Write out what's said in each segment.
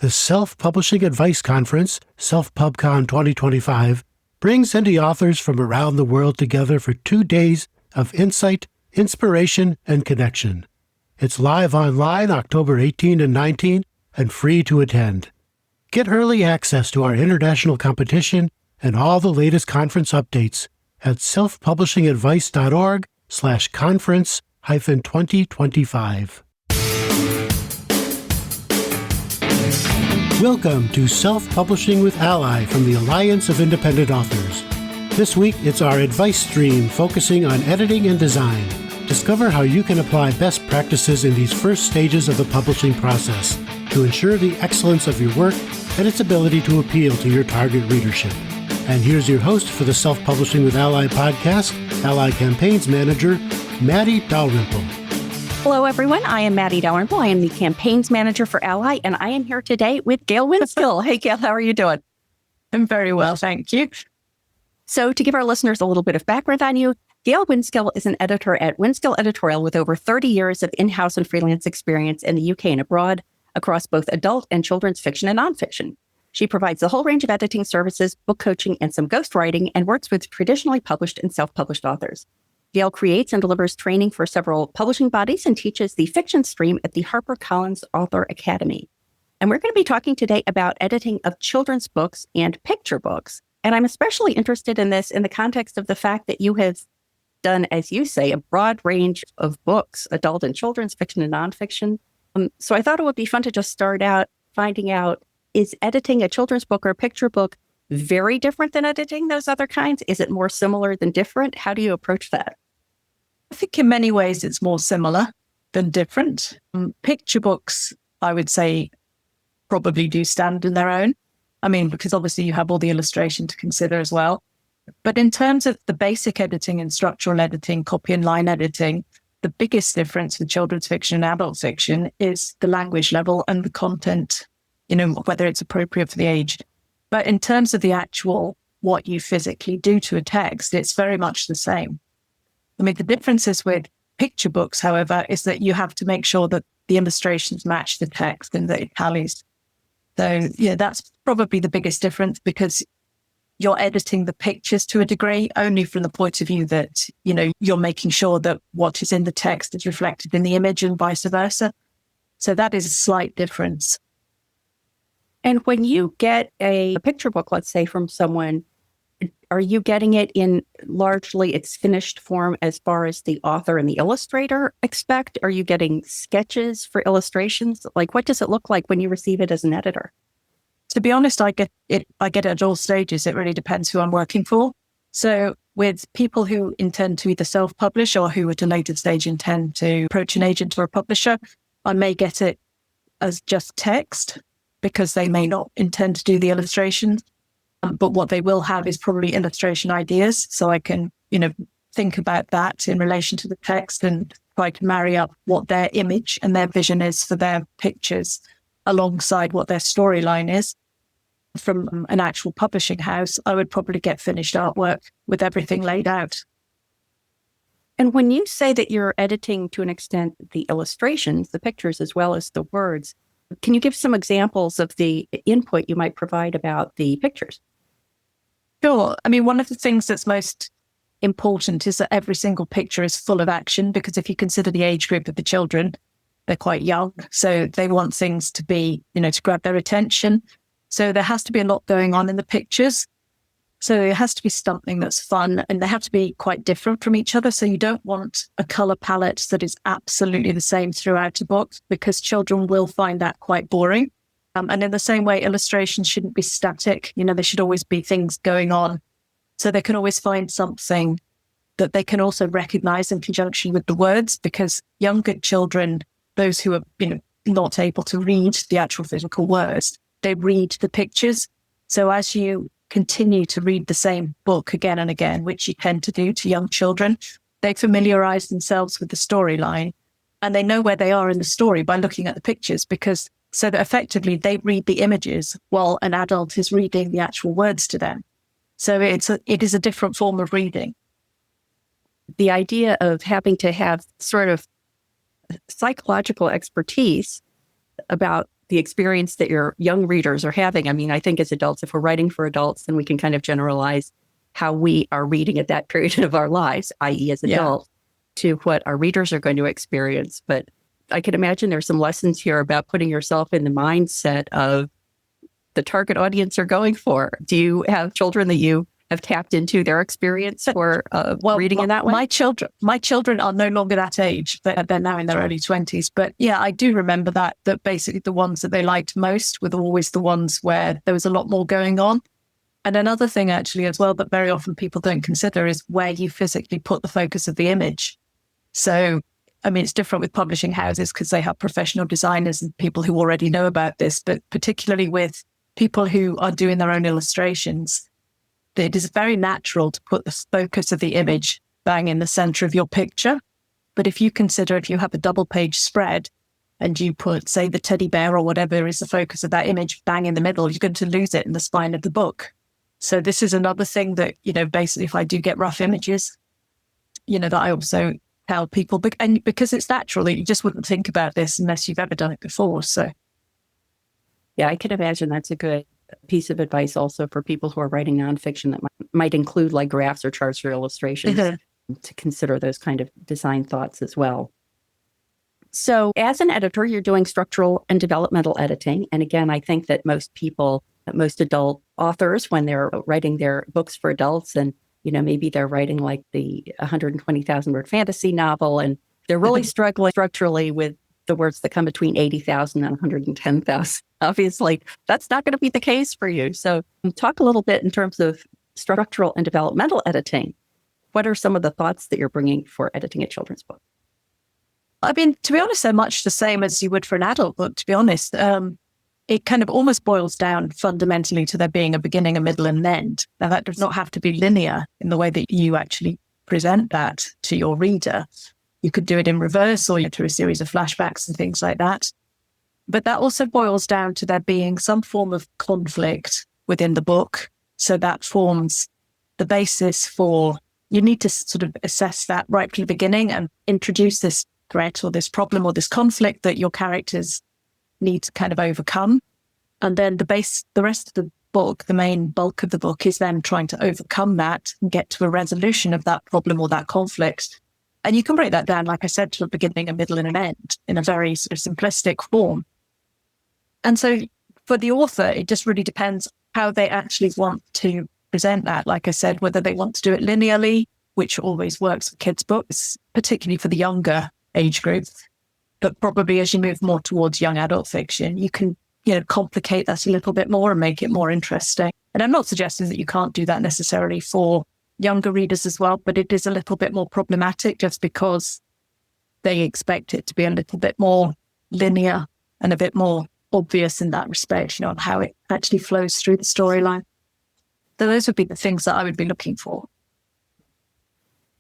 The Self-Publishing Advice Conference, SelfPubCon 2025, brings indie authors from around the world together for 2 days of insight, inspiration, and connection. It's live online October 18 and 19 and free to attend. Get early access to our international competition and all the latest conference updates at selfpublishingadvice.org/conference-2025. Welcome to Self-Publishing with ALLi from the Alliance of Independent Authors. This week, it's our advice stream focusing on editing and design. Discover how you can apply best practices in these first stages of the publishing process to ensure the excellence of your work and its ability to appeal to your target readership. And here's your host for the Self-Publishing with ALLi podcast, ALLi Campaigns Manager, Matty Dalrymple. Hello, everyone. I am Matty Dalrymple. I am the Campaigns Manager for ALLi, and I am here today with Gale Winskill. Hey, Gale, how are you doing? I'm very well, thank you. So to give our listeners a little bit of background on you, Gale Winskill is an editor at Winskill Editorial with over 30 years of in-house and freelance experience in the UK and abroad across both adult and children's fiction and nonfiction. She provides a whole range of editing services, book coaching, and some ghostwriting, and works with traditionally published and self-published authors. Gale creates and delivers training for several publishing bodies and teaches the fiction stream at the HarperCollins Author Academy. And we're going to be talking today about editing of children's books and picture books. And I'm especially interested in this in the context of the fact that you have done, as you say, a broad range of books, adult and children's fiction and nonfiction. So I thought it would be fun to just start out finding out, is editing a children's book or a picture book very different than editing those other kinds? Is it more similar than different? How do you approach that? I think in many ways it's more similar than different. Picture books, I would say, probably do stand on their own. I mean, because obviously you have all the illustration to consider as well. But in terms of the basic editing and structural editing, copy and line editing, the biggest difference with children's fiction and adult fiction is the language level and the content, whether it's appropriate for the age. But in terms of the actual, what you physically do to a text, it's very much the same. I mean, the differences with picture books, however, is that you have to make sure that the illustrations match the text and that it tallies. So, yeah, that's probably the biggest difference, because you're editing the pictures to a degree only from the point of view that, you're making sure that what is in the text is reflected in the image and vice versa. So that is a slight difference. And when you get a picture book, let's say from someone, are you getting it in largely its finished form as far as the author and the illustrator expect? Are you getting sketches for illustrations? Like, what does it look like when you receive it as an editor? To be honest, I get it at all stages. It really depends who I'm working for. So with people who intend to either self-publish or who at a later stage intend to approach an agent or a publisher, I may get it as just text because they may not intend to do the illustrations. But what they will have is probably illustration ideas. So I can, think about that in relation to the text and try to marry up what their image and their vision is for their pictures alongside what their storyline is. From an actual publishing house, I would probably get finished artwork with everything laid out. And when you say that you're editing to an extent the illustrations, the pictures, as well as the words, can you give some examples of the input you might provide about the pictures? Sure. I mean, one of the things that's most important is that every single picture is full of action, because if you consider the age group of the children, they're quite young. So they want things to be, to grab their attention. So there has to be a lot going on in the pictures. So it has to be something that's fun, and they have to be quite different from each other. So you don't want a color palette that is absolutely the same throughout a book, because children will find that quite boring. And in the same way, illustrations shouldn't be static. There should always be things going on. So they can always find something that they can also recognize in conjunction with the words, because younger children, those who are, not able to read the actual physical words, they read the pictures. So as you continue to read the same book again and again, which you tend to do to young children, they familiarize themselves with the storyline, and they know where they are in the story by looking at the pictures, because so that effectively they read the images while an adult is reading the actual words to them. So it is a different form of reading. The idea of having to have sort of psychological expertise about the experience that your young readers are having. I mean, I think as adults, if we're writing for adults, then we can kind of generalize how we are reading at that period of our lives, i.e. as adults, to what our readers are going to experience. But I can imagine there's some lessons here about putting yourself in the mindset of the target audience you're going for. Do you have children that you have tapped into their experience for reading in that way? My children are no longer that age, but they're now in their early 20s. But yeah, I do remember that basically the ones that they liked most were always the ones where there was a lot more going on. And another thing actually as well that very often people don't consider is where you physically put the focus of the image. So, I mean, it's different with publishing houses because they have professional designers and people who already know about this, but particularly with people who are doing their own illustrations, it is very natural to put the focus of the image bang in the center of your picture. But if you consider if you have a double page spread and you put, say, the teddy bear or whatever is the focus of that image bang in the middle, you're going to lose it in the spine of the book. So this is another thing that, basically if I do get rough images, that I also tell people, and because it's natural, you just wouldn't think about this unless you've ever done it before. So, yeah, I can imagine that's a good piece of advice also for people who are writing nonfiction that might include like graphs or charts or illustrations to consider those kind of design thoughts as well. So as an editor, you're doing structural and developmental editing. And again, I think that most adult authors, when they're writing their books for adults and, maybe they're writing like the 120,000 word fantasy novel and they're really struggling structurally with the words that come between 80,000 and 110,000. Obviously, that's not going to be the case for you. So talk a little bit in terms of structural and developmental editing. What are some of the thoughts that you're bringing for editing a children's book? I mean, to be honest, they're much the same as you would for an adult book, to be honest. It kind of almost boils down fundamentally to there being a beginning, a middle, and an end. Now, that does not have to be linear in the way that you actually present that to your reader. You could do it in reverse or through a series of flashbacks and things like that. But that also boils down to there being some form of conflict within the book. So that forms the basis for, you need to sort of assess that right from the beginning and introduce this threat or this problem or this conflict that your characters need to kind of overcome. And then the rest of the book, the main bulk of the book is them trying to overcome that and get to a resolution of that problem or that conflict. And you can break that down, like I said, to a beginning, a middle, and an end in a very sort of simplistic form. And so for the author, it just really depends how they actually want to present that. Like I said, whether they want to do it linearly, which always works for kids' books, particularly for the younger age group. But probably as you move more towards young adult fiction, you can, complicate that a little bit more and make it more interesting. And I'm not suggesting that you can't do that necessarily for younger readers as well, but it is a little bit more problematic just because they expect it to be a little bit more linear and a bit more obvious in that respect, on how it actually flows through the storyline. So those would be the things that I would be looking for.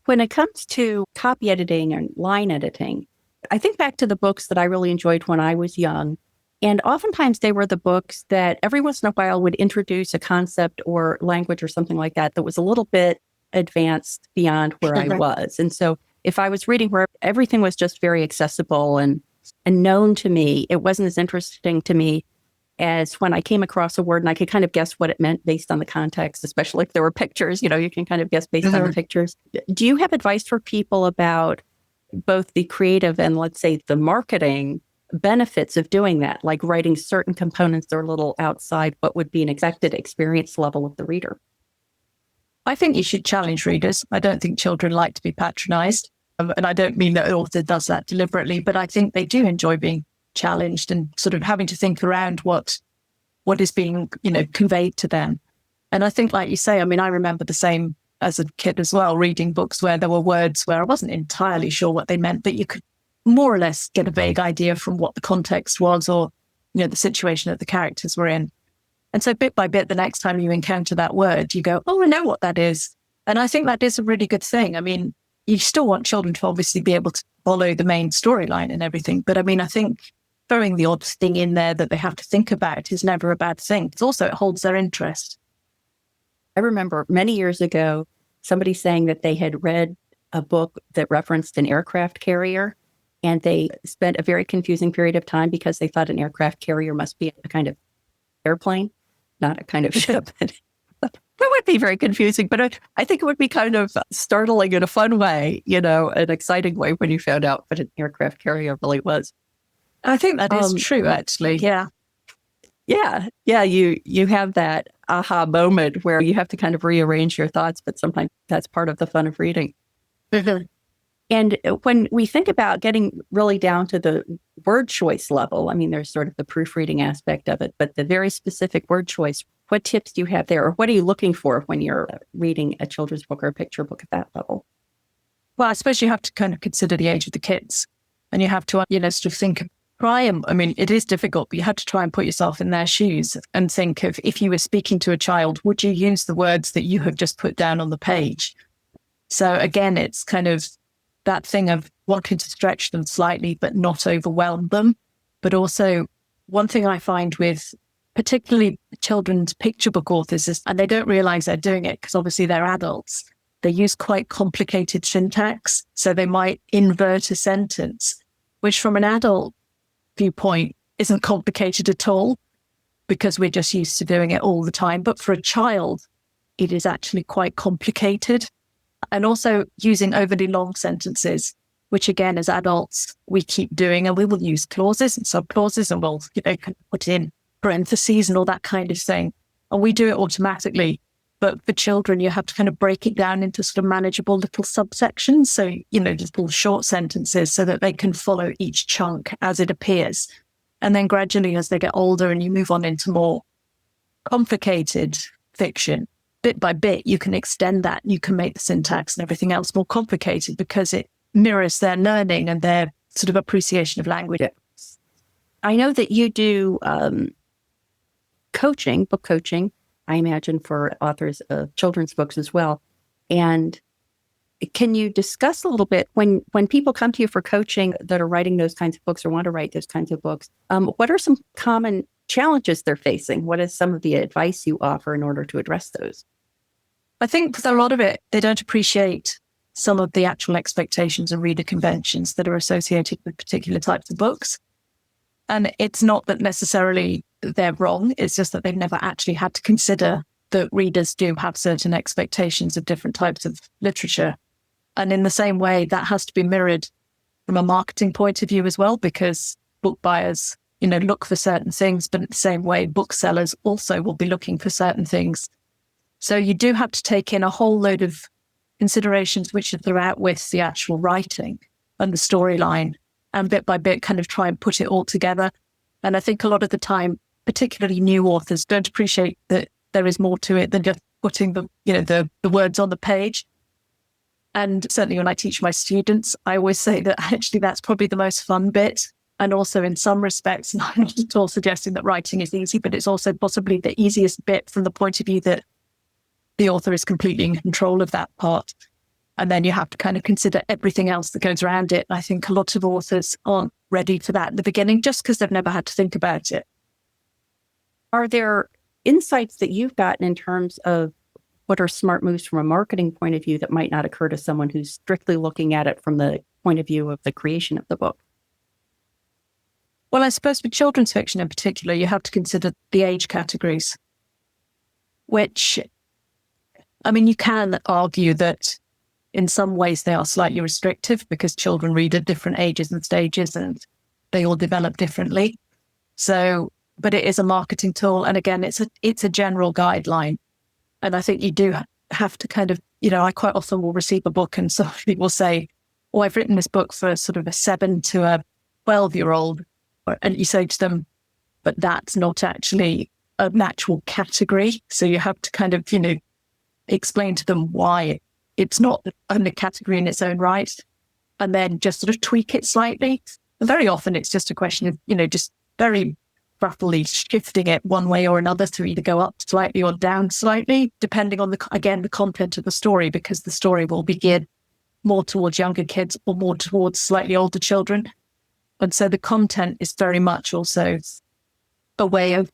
When it comes to copy editing and line editing, I think back to the books that I really enjoyed when I was young. And oftentimes they were the books that every once in a while would introduce a concept or language or something like that was a little bit advanced beyond where I was. And so if I was reading where everything was just very accessible and known to me, it wasn't as interesting to me as when I came across a word and I could kind of guess what it meant based on the context, especially if there were pictures, you can kind of guess based on the pictures. Do you have advice for people about both the creative and, let's say, the marketing benefits of doing that, like writing certain components that are a little outside what would be an expected experience level of the reader? I think you should challenge readers. I don't think children like to be patronized. And I don't mean that the author does that deliberately, but I think they do enjoy being challenged and sort of having to think around what is being, conveyed to them. And I think, like you say, I mean, I remember the same as a kid as well, reading books where there were words where I wasn't entirely sure what they meant, but you could more or less get a vague idea from what the context was or, the situation that the characters were in. And so bit by bit, the next time you encounter that word, you go, oh, I know what that is. And I think that is a really good thing. I mean, you still want children to obviously be able to follow the main storyline and everything. But I mean, I think throwing the odd thing in there that they have to think about is never a bad thing. It's also, it holds their interest. I remember many years ago, somebody saying that they had read a book that referenced an aircraft carrier. And they spent a very confusing period of time because they thought an aircraft carrier must be a kind of airplane, not a kind of ship. That would be very confusing, but I think it would be kind of startling in a fun way, an exciting way when you found out what an aircraft carrier really was. I think that is true, actually. Yeah. Yeah. You have that aha moment where you have to kind of rearrange your thoughts, but sometimes that's part of the fun of reading. Mm-hmm. And when we think about getting really down to the word choice level, I mean, there's sort of the proofreading aspect of it, but the very specific word choice, what tips do you have there? Or what are you looking for when you're reading a children's book or a picture book at that level? Well, I suppose you have to kind of consider the age of the kids, and you have to, sort of think, it is difficult, but you have to try and put yourself in their shoes and think of, if you were speaking to a child, would you use the words that you have just put down on the page? So again, it's kind of that thing of wanting to stretch them slightly, but not overwhelm them. But also, one thing I find with particularly children's picture book authors is, and they don't realize they're doing it because obviously they're adults, they use quite complicated syntax. So they might invert a sentence, which from an adult viewpoint isn't complicated at all because we're just used to doing it all the time. But for a child, it is actually quite complicated. And also using overly long sentences, which again, as adults, we keep doing, and we will use clauses and subclauses, and we'll, put in parentheses and all that kind of thing. And we do it automatically. But for children, you have to kind of break it down into sort of manageable little subsections. So, little short sentences so that they can follow each chunk as it appears. And then gradually, as they get older and you move on into more complicated fiction, bit by bit, you can extend that. You can make the syntax and everything else more complicated because it mirrors their learning and their sort of appreciation of language. I know that you do book coaching, I imagine, for authors of children's books as well. And can you discuss a little bit when people come to you for coaching that are writing those kinds of books or want to write those kinds of books, what are some common challenges they're facing? What is some of the advice you offer in order to address those? I think with a lot of it, they don't appreciate some of the actual expectations and reader conventions that are associated with particular types of books. And it's not that necessarily they're wrong. It's just that they've never actually had to consider that readers do have certain expectations of different types of literature. And in the same way, that has to be mirrored from a marketing point of view as well, because book buyers, look for certain things, but in the same way, booksellers also will be looking for certain things. So you do have to take in a whole load of considerations which are throughout with the actual writing and the storyline, and bit by bit kind of try and put it all together. And I think a lot of the time, particularly new authors, don't appreciate that there is more to it than just putting the words on the page. And certainly when I teach my students, I always say that actually that's probably the most fun bit. And also in some respects, and I'm not at all suggesting that writing is easy, but it's also possibly the easiest bit from the point of view that the author is completely in control of that part. And then you have to kind of consider everything else that goes around it. I think a lot of authors aren't ready for that at the beginning just because they've never had to think about it. Are there insights that you've gotten in terms of what are smart moves from a marketing point of view that might not occur to someone who's strictly looking at it from the point of view of the creation of the book? Well, I suppose with children's fiction in particular, you have to consider the age categories, which, you can argue that in some ways they are slightly restrictive because children read at different ages and stages and they all develop differently. So, but it is a marketing tool. And again, it's a general guideline. And I think you do have to kind of, I quite often will receive a book and some people say, oh, I've written this book for sort of a 7 to a 12-year-old. And you say to them, but that's not actually an actual category. So you have to kind of, explain to them why it's not a category in its own right, and then just sort of tweak it slightly. And very often it's just a question of, just very roughly shifting it one way or another to either go up slightly or down slightly, depending on the content of the story, because the story will be geared more towards younger kids or more towards slightly older children. And so the content is very much also a way of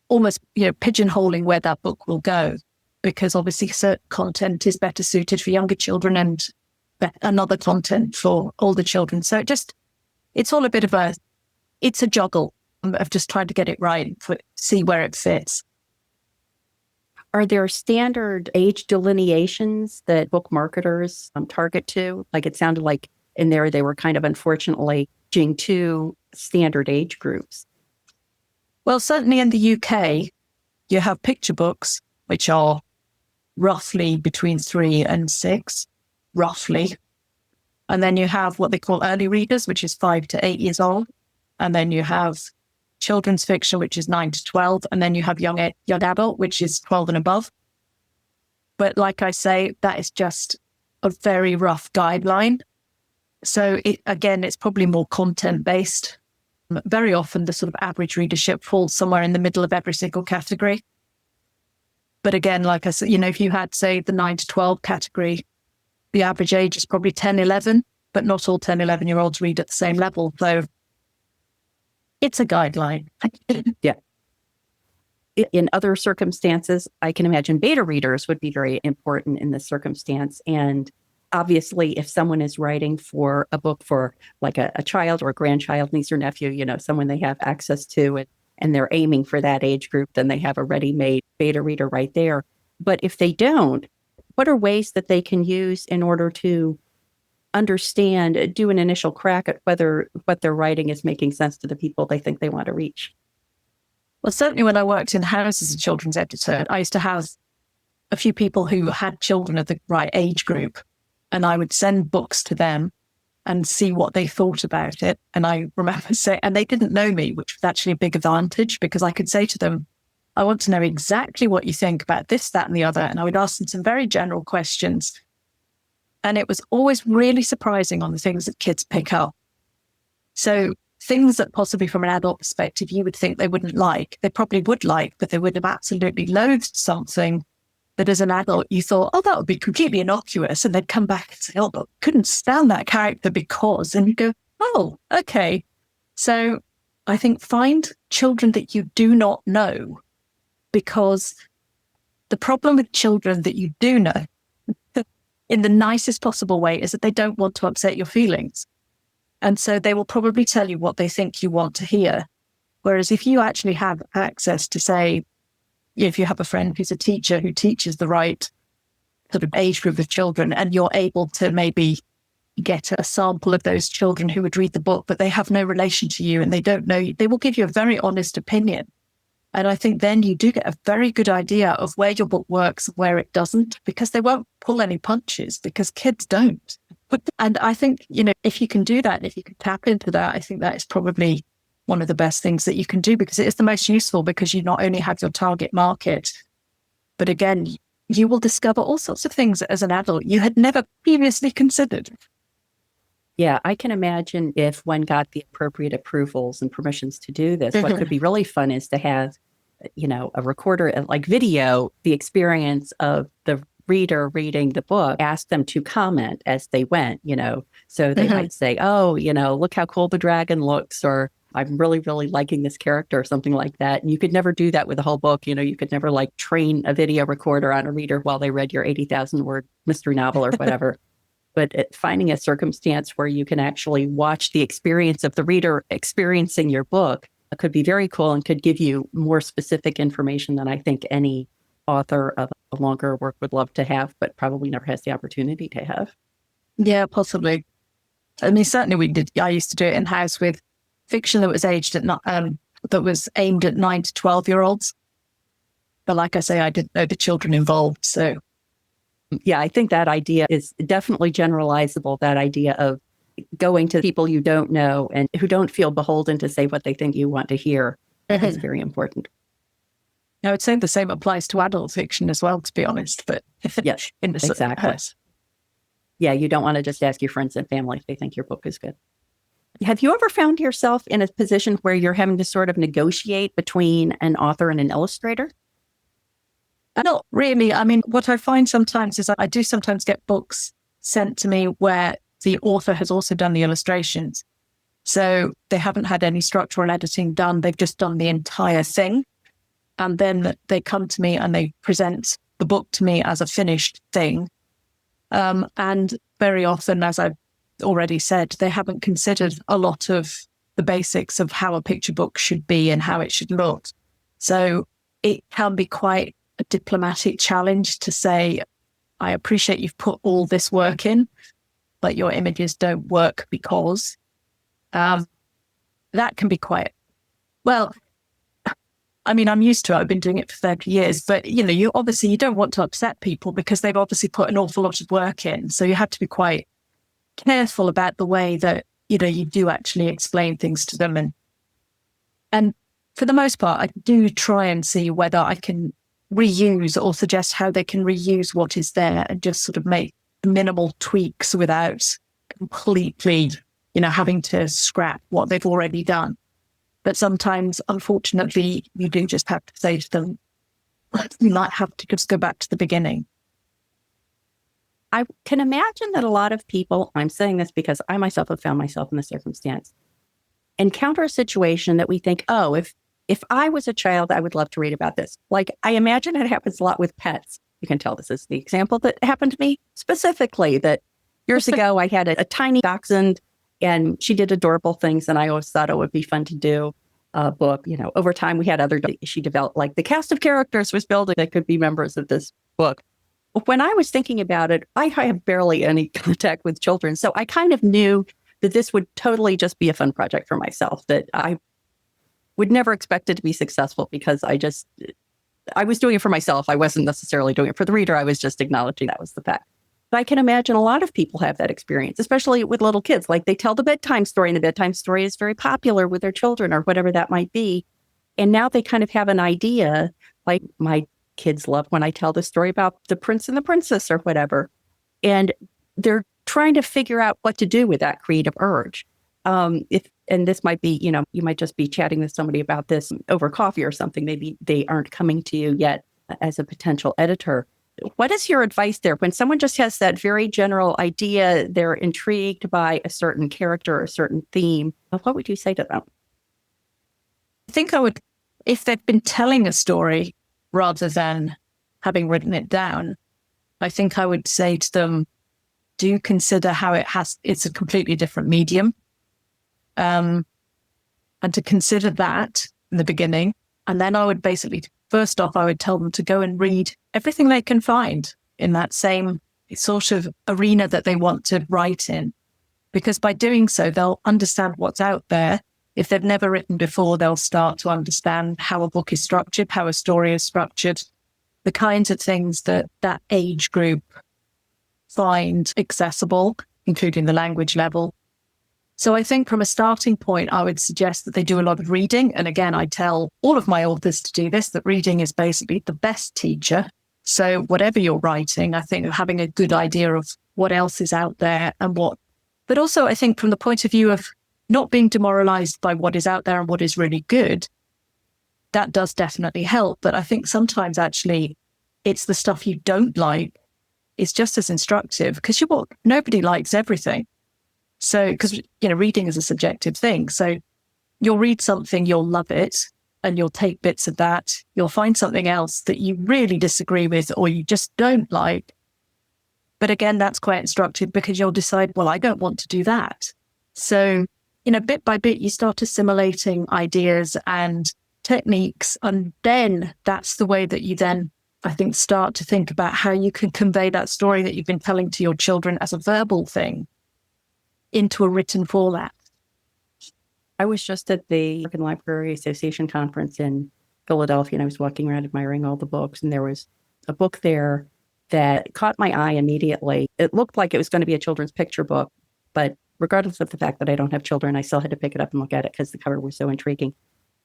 almost, pigeonholing where that book will go, because obviously certain content is better suited for younger children and another content for older children. So it's all a bit of it's a juggle of just trying to get it right, see where it fits. Are there standard age delineations that book marketers target to? Like it sounded like in there they were kind of unfortunately reaching two standard age groups. Well, certainly in the UK, you have picture books, which are roughly between 3 and 6, roughly. And then you have what they call early readers, which is 5 to 8 years old. And then you have children's fiction, which is 9 to 12. And then you have young adult, which is 12 and above. But like I say, that is just a very rough guideline. So it's probably more content-based. Very often the sort of average readership falls somewhere in the middle of every single category. But again, like I said, if you had, say, the 9 to 12 category, the average age is probably 10, 11, but not all 10, 11-year-olds read at the same level. So it's a guideline. Yeah. In other circumstances, I can imagine beta readers would be very important in this circumstance. And obviously, if someone is writing for a book for like a child or a grandchild, niece or nephew, someone they have access to, and they're aiming for that age group, then they have a ready-made beta reader right there. But if they don't, what are ways that they can use in order to understand, do an initial crack at whether what they're writing is making sense to the people they think they want to reach? Well, certainly when I worked in-house as a children's editor, I used to have a few people who had children of the right age group. And I would send books to them and see what they thought about it. And I remember saying, and they didn't know me, which was actually a big advantage because I could say to them, I want to know exactly what you think about this, that, and the other. And I would ask them some very general questions. And it was always really surprising on the things that kids pick up. So things that possibly from an adult perspective, you would think they wouldn't like, they probably would like, but they would have absolutely loathed something that as an adult, you thought, oh, that would be completely innocuous. And they'd come back and say, oh, but couldn't stand that character because, and you go, oh, okay. So I think find children that you do not know, because the problem with children that you do know in the nicest possible way is that they don't want to upset your feelings. And so they will probably tell you what they think you want to hear. Whereas if you actually have access to, say, if you have a friend who's a teacher who teaches the right sort of age group of children, and you're able to maybe get a sample of those children who would read the book, but they have no relation to you and they don't know you, they will give you a very honest opinion. And I think then you do get a very good idea of where your book works and where it doesn't, because they won't pull any punches, because kids don't. And I think, if you can do that, if you can tap into that, I think that is probably one of the best things that you can do, because it is the most useful, because you not only have your target market, but again, you will discover all sorts of things as an adult you had never previously considered. Yeah, I can imagine if one got the appropriate approvals and permissions to do this, what could be really fun is to have, a recorder, like video, the experience of the reader reading the book, ask them to comment as they went, so they might say, oh, look how cool the dragon looks, or I'm really, really liking this character, or something like that. And you could never do that with a whole book. You could never train a video recorder on a reader while they read your 80,000 word mystery novel or whatever. But finding a circumstance where you can actually watch the experience of the reader experiencing your book could be very cool and could give you more specific information than I think any author of a longer work would love to have, but probably never has the opportunity to have. Yeah, possibly. I mean, certainly I used to do it in-house with fiction that was that was aimed at 9 to 12-year-olds. But like I say, I didn't know the children involved. So yeah, I think that idea is definitely generalizable, that idea of going to people you don't know and who don't feel beholden to say what they think you want to hear is very important. I would say the same applies to adult fiction as well, to be honest. But yes, exactly. Yeah, you don't want to just ask your friends and family if they think your book is good. Have you ever found yourself in a position where you're having to sort of negotiate between an author and an illustrator? Not really. I mean, what I find sometimes is I do sometimes get books sent to me where the author has also done the illustrations. So they haven't had any structural editing done. They've just done the entire thing. And then they come to me and they present the book to me as a finished thing. And very often, as I've already said, they haven't considered a lot of the basics of how a picture book should be and how it should look. So it can be quite a diplomatic challenge to say, I appreciate you've put all this work in, but your images don't work because that can be quite, well, I mean, I'm used to it. I've been doing it for 30 years, but you don't want to upset people because they've obviously put an awful lot of work in. So you have to be quite careful about the way that, you do actually explain things to them. And for the most part, I do try and see whether I can reuse or suggest how they can reuse what is there and just sort of make minimal tweaks without completely, having to scrap what they've already done. But sometimes, unfortunately, you do just have to say to them, you might have to just go back to the beginning. I can imagine that a lot of people, I'm saying this because I myself have found myself in this circumstance, encounter a situation that we think, oh, if I was a child, I would love to read about this. Like, I imagine it happens a lot with pets. You can tell this is the example that happened to me specifically, that years ago I had a tiny dachshund and she did adorable things. And I always thought it would be fun to do a book. Over time we had she developed, like, the cast of characters was building that could be members of this book. When I was thinking about it, I have barely any contact with children. So I kind of knew that this would totally just be a fun project for myself, that I would never expect it to be successful because I was doing it for myself. I wasn't necessarily doing it for the reader. I was just acknowledging that was the fact. But I can imagine a lot of people have that experience, especially with little kids. Like, they tell the bedtime story, and the bedtime story is very popular with their children or whatever that might be. And now they kind of have an idea, like my kids love when I tell the story about the prince and the princess or whatever. And they're trying to figure out what to do with that creative urge. And this might be, you might just be chatting with somebody about this over coffee or something. Maybe they aren't coming to you yet as a potential editor. What is your advice there? When someone just has that very general idea, they're intrigued by a certain character or a certain theme, what would you say to them? I think I would, if they've been telling a story rather than having written it down, I think I would say to them, do consider how it's a completely different medium. And to consider that in the beginning. And then I would basically, first off, I would tell them to go and read everything they can find in that same sort of arena that they want to write in. Because by doing so, they'll understand what's out there. If they've never written before, they'll start to understand how a book is structured, how a story is structured, the kinds of things that age group find accessible, including the language level. So I think from a starting point, I would suggest that they do a lot of reading. And again, I tell all of my authors to do this, that reading is basically the best teacher. So whatever you're writing, I think having a good idea of what else is out there and but also I think from the point of view of not being demoralized by what is out there and what is really good, that does definitely help. But I think sometimes actually it's the stuff you don't like is just as instructive, because nobody likes everything. So, because, reading is a subjective thing. So you'll read something, you'll love it, and you'll take bits of that. You'll find something else that you really disagree with or you just don't like. But again, that's quite instructive because you'll decide, well, I don't want to do that. So, bit by bit, you start assimilating ideas and techniques. And then that's the way that you then, I think, start to think about how you can convey that story that you've been telling to your children as a verbal thing into a written format. I was just at the American Library Association conference in Philadelphia, and I was walking around admiring all the books, and there was a book there that caught my eye immediately. It looked like it was going to be a children's picture book, but regardless of the fact that I don't have children, I still had to pick it up and look at it because the cover was so intriguing.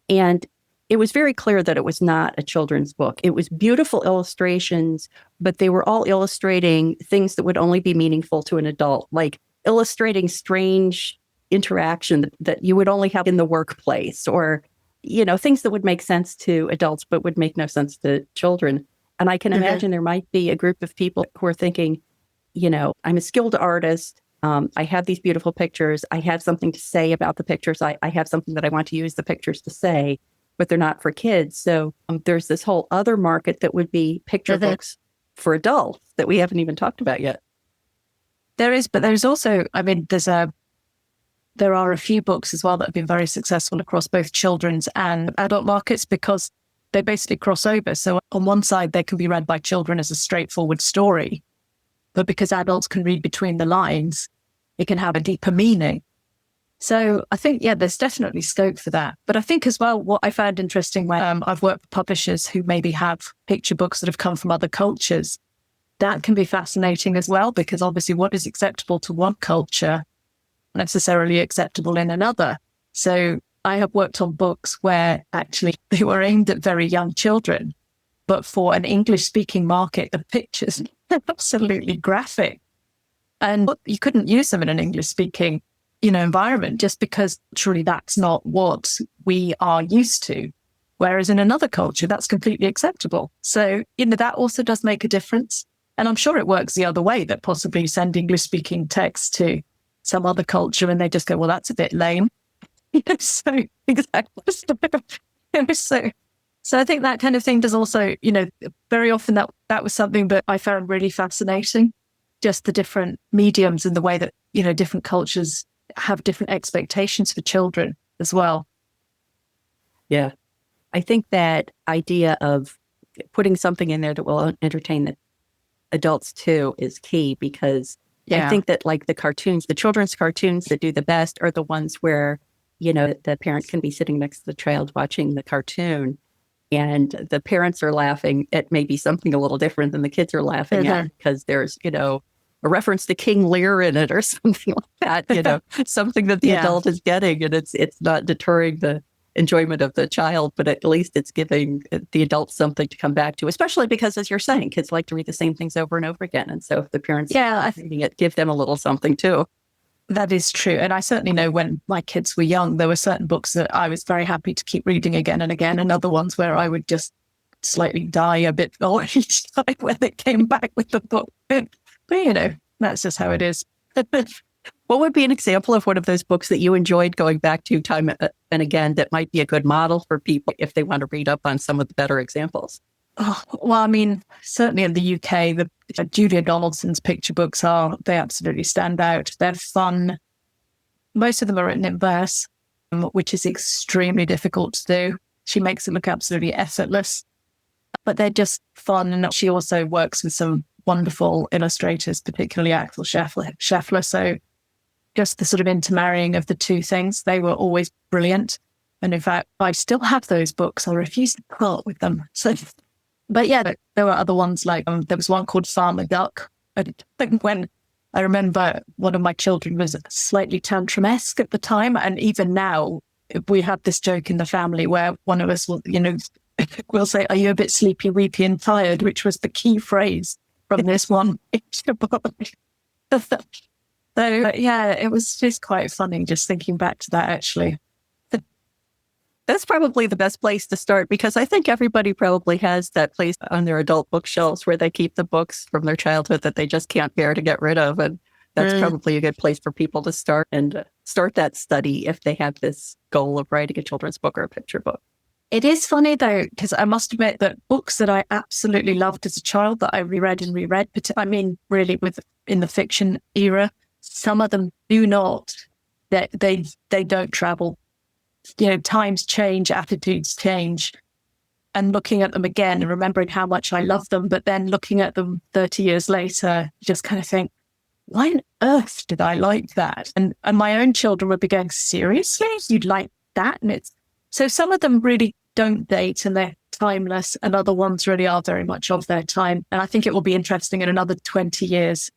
And it was very clear that it was not a children's book. It was beautiful illustrations, but they were all illustrating things that would only be meaningful to an adult, like illustrating strange interaction that you would only have in the workplace, or, things that would make sense to adults, but would make no sense to children. And I can imagine there might be a group of people who are thinking, I'm a skilled artist. I have these beautiful pictures. I have something to say about the pictures. I have something that I want to use the pictures to say, but they're not for kids. So there's this whole other market that would be picture books for adults that we haven't even talked about yet. There is, but there's also, I mean, there are a few books as well that have been very successful across both children's and adult markets because they basically cross over. So on one side, they can be read by children as a straightforward story, but because adults can read between the lines, it can have a deeper meaning. So I think, yeah, there's definitely scope for that. But I think as well, what I found interesting when I've worked with publishers who maybe have picture books that have come from other cultures, that can be fascinating as well, because obviously what is acceptable to one culture necessarily acceptable in another. So I have worked on books where actually they were aimed at very young children, but for an English-speaking market, the pictures are absolutely graphic. And you couldn't use them in an English-speaking environment just because truly that's not what we are used to. Whereas in another culture, that's completely acceptable. So, that also does make a difference. And I'm sure it works the other way, that possibly you send English-speaking text to some other culture and they just go, well, that's a bit lame. So, exactly. So I think that kind of thing does also, very often that was something that I found really fascinating, just the different mediums and the way that, different cultures have different expectations for children as well. Yeah. I think that idea of putting something in there that will entertain the adults too is key, because I think that like the children's cartoons that do the best are the ones where, the parent can be sitting next to the child watching the cartoon and the parents are laughing at maybe something a little different than the kids are laughing at, because there's, a reference to King Lear in it or something like that, something that the adult is getting, and it's not deterring the enjoyment of the child, but at least it's giving the adult something to come back to, especially because, as you're saying, kids like to read the same things over and over again. And so if the parents are reading it, give them a little something too. That is true. And I certainly know when my kids were young, there were certain books that I was very happy to keep reading again and again, and other ones where I would just slightly die a bit more each time when they came back with the book. But that's just how it is. What would be an example of one of those books that you enjoyed going back to time and again that might be a good model for people if they want to read up on some of the better examples? Oh, well, I mean, certainly in the UK, the Julia Donaldson's picture books they absolutely stand out. They're fun. Most of them are written in verse, which is extremely difficult to do. She makes it look absolutely effortless, but they're just fun. And she also works with some wonderful illustrators, particularly Axel Scheffler. So just the sort of intermarrying of the two things, they were always brilliant. And in fact, I still have those books. I refuse to part with them. So, but yeah, there were other ones like there was one called Farmer Duck. I think when I remember one of my children was slightly tantrum-esque at the time. And even now, we have this joke in the family where one of us will, will say, "Are you a bit sleepy, weepy and tired?" which was the key phrase from this one picture book. So yeah, it was just quite funny just thinking back to that, actually. That's probably the best place to start, because I think everybody probably has that place on their adult bookshelves where they keep the books from their childhood that they just can't bear to get rid of. And that's probably a good place for people to start and start that study if they have this goal of writing a children's book or a picture book. It is funny, though, because I must admit that books that I absolutely loved as a child that I reread and reread, but I mean, really in the fiction era, some of them do not. They don't travel. Times change, attitudes change. And looking at them again and remembering how much I love them, but then looking at them 30 years later, you just kind of think, why on earth did I like that? And my own children would be going, seriously? You'd like that? And so some of them really don't date and they're timeless, and other ones really are very much of their time. And I think it will be interesting in another 20 years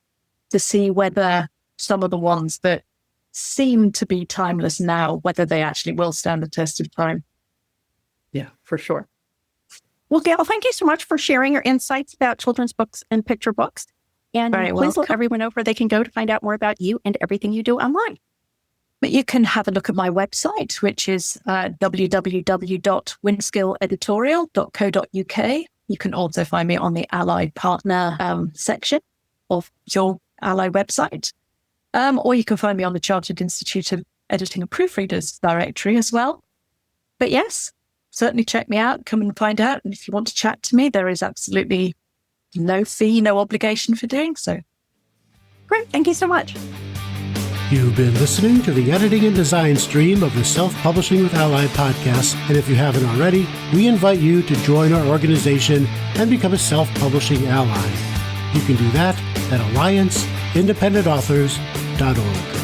to see whether some of the ones that seem to be timeless now, whether they actually will stand the test of time. Yeah, for sure. Well, Gale, thank you so much for sharing your insights about children's books and picture books. And please let everyone know where they can go to find out more about you and everything you do online. But you can have a look at my website, which is www.winskilleditorial.co.uk. You can also find me on the ALLi partner section of your ALLi website. Or you can find me on the Chartered Institute of Editing and Proofreaders directory as well. But yes, certainly check me out, come and find out. And if you want to chat to me, there is absolutely no fee, no obligation for doing so. Great. Thank you so much. You've been listening to the editing and design stream of the Self-Publishing with ALLi podcast, and if you haven't already, we invite you to join our organization and become a self-publishing ally. You can do that at allianceindependentauthors.org.